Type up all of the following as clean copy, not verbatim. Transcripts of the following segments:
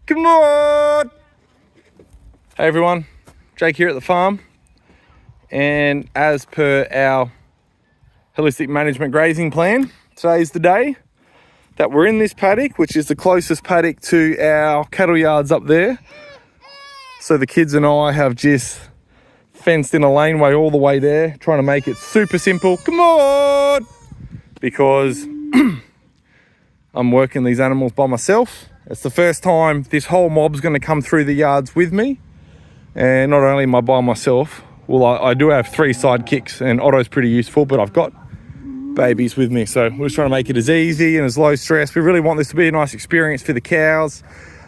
Come on! Hey everyone, Jake here at the farm. And as per our holistic management grazing plan, today's the day that we're in this paddock, which is the closest paddock to our cattle yards up there. So the kids and I have just fenced in a laneway all the way there, trying to make it super simple. Come on! Because I'm working these animals by myself. It's the first time this whole mob's going to come through the yards with me. And not only am I by myself, well, I do have 3 sidekicks, and Otto's pretty useful, but I've got babies with me. So we're just trying to make it as easy and as low stress. We really want this to be a nice experience for the cows.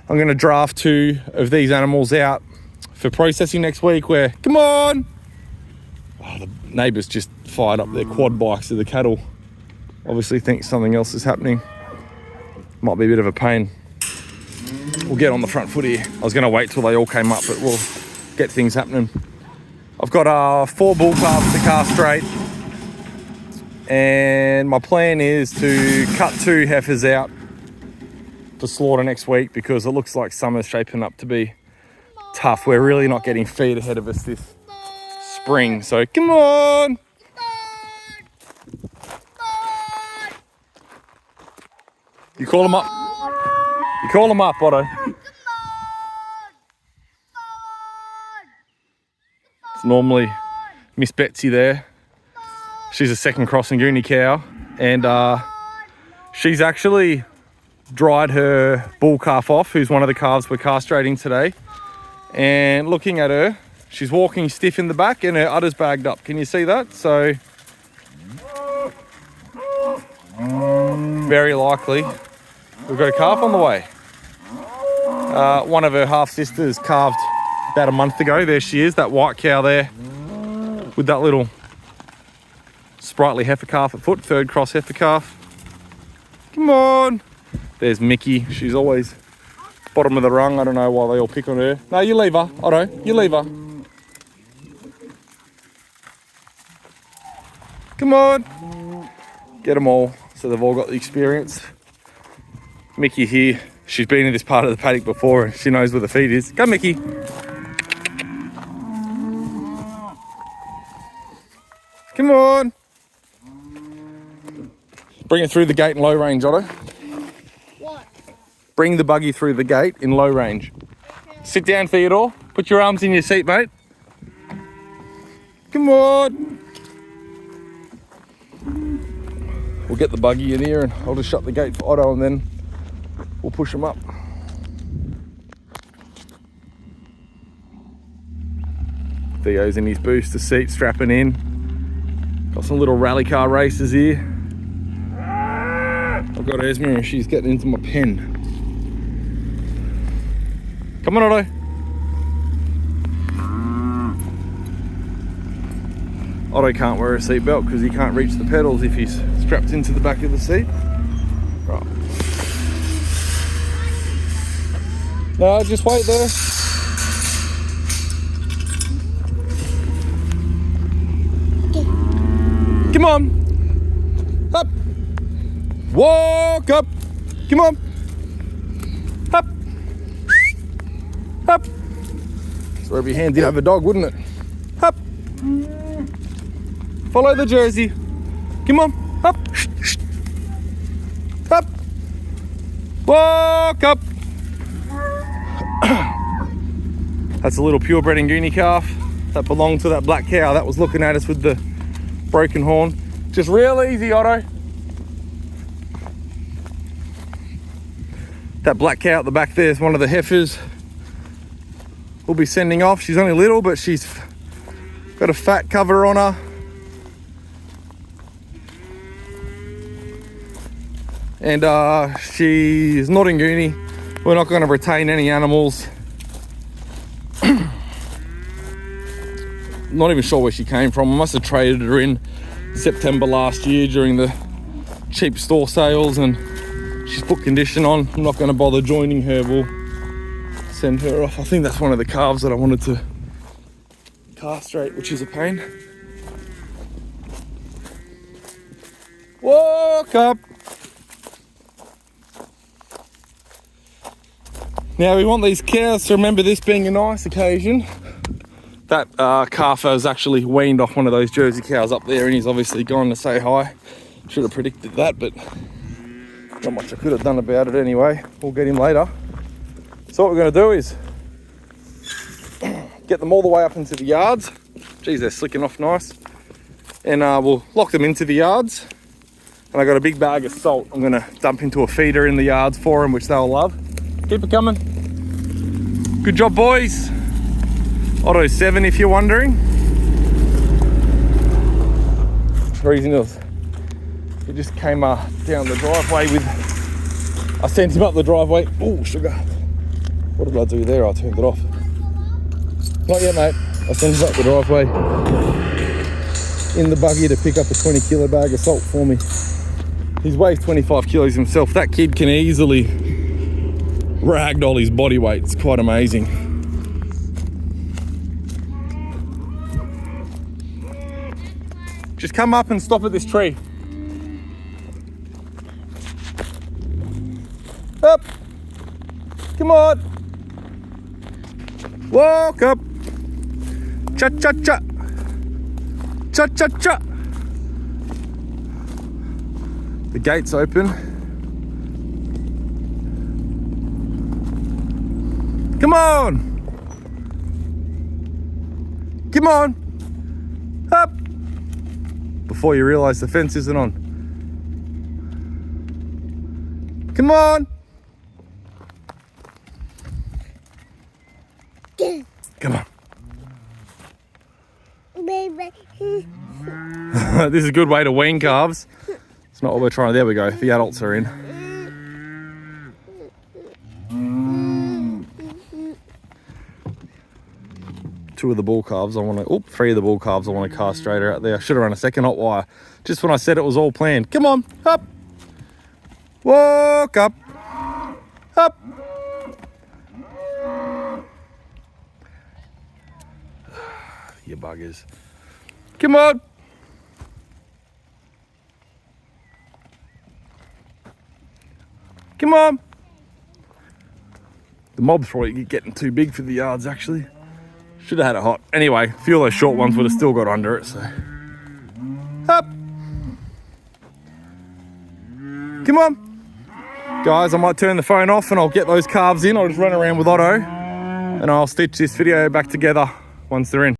I'm going to draft 2 of these animals out for processing next week where, come on! Oh, the neighbours just fired up their quad bikes to the cattle. Obviously think something else is happening. Might be a bit of a pain. We'll get on the front foot here. I was going to wait till they all came up, but we'll get things happening. I've got 4 bull calves to castrate, and my plan is to cut 2 heifers out for slaughter next week because it looks like summer's shaping up to be tough. We're really not getting feed ahead of us this spring, so come on! You call them up. You call them up, Otto. It's normally Miss Betsy there. She's a second cross Nguni cow, and she's actually dried her bull calf off, who's one of the calves we're castrating today. And looking at her, she's walking stiff in the back and her udder's bagged up. Can you see that? So very likely we've got a calf on the way. One of her half sisters calved about a month ago. There she is, that white cow there with that little sprightly heifer calf at foot, 3rd cross heifer calf. Come on. There's Mickey. She's always bottom of the rung. I don't know why they all pick on her. No, you leave her, Otto. You leave her. Come on. Get them all. So they've all got the experience. Mickey here. She's been in this part of the paddock before and she knows where the feed is. Go, Mickey. Come on. Bring it through the gate in low range, Otto. What? Bring the buggy through the gate in low range. Okay. Sit down, Theodore. Put your arms in your seat, mate. Come on. We'll get the buggy in here and I'll just shut the gate for Otto and then we'll push him up. Theo's in his booster seat, strapping in. Got some little rally car races here. I've got Esme and she's getting into my pen. Come on, Otto. Otto can't wear a seatbelt because he can't reach the pedals if he's strapped into the back of the seat. Right. No, just wait there. Come on. Up. Walk up. Come on. Up. Up. So every hand did have a dog, wouldn't it? Up. Follow the jersey. Come on. Up. Up. Walk up. That's a little purebred Nguni calf that belonged to that black cow that was looking at us with the broken horn. Just real easy, Otto. That black cow at the back there is one of the heifers we'll be sending off. She's only little, but she's got a fat cover on her. And she's not Nguni. We're not going to retain any animals. Not even sure where she came from. I must have traded her in September last year during the cheap store sales, and she's put condition on. I'm not going to bother joining her. We'll send her off. I think that's one of the calves that I wanted to castrate, which is a pain. Walk up. Now we want these cows to remember this being a nice occasion. That calf has actually weaned off one of those Jersey cows up there, and he's obviously gone to say hi. Should have predicted that, but not much I could have done about it anyway. We'll get him later. So what we're going to do is get them all the way up into the yards. Geez, they're slicking off nice. And we'll lock them into the yards. And I got a big bag of salt I'm going to dump into a feeder in the yards for them, which they'll love. Keep it coming. Good job, boys. Otto 7, if you're wondering. Reason is, he just came down the driveway with. I sent him up the driveway. Oh, sugar. What did I do there? I turned it off. Not yet, mate. I sent him up the driveway in the buggy to pick up a 20 kilo bag of salt for me. He weighs 25 kilos himself. That kid can easily ragdoll his body weight. It's quite amazing. Just come up and stop at this tree. Up. Come on. Walk up. Cha cha cha. Cha cha cha. The gate's open. Come on. Come on. Up. Before you realise the fence isn't on. Come on. Come on. Baby. This is a good way to wean calves. It's not what we're trying to. There we go. The adults are in. Two of the bull calves I want to. Oop, 3 of the bull calves I want to castrate out there. I should have run a second hot wire. Just when I said it was all planned. Come on, up. Walk up. Up. You buggers. Come on. Come on. The mob's probably getting too big for the yards, actually. Should have had it hot. Anyway, a few of those short ones would have still got under it, so. Up. Come on. Guys, I might turn the phone off and I'll get those calves in. I'll just run around with Otto and I'll stitch this video back together once they're in.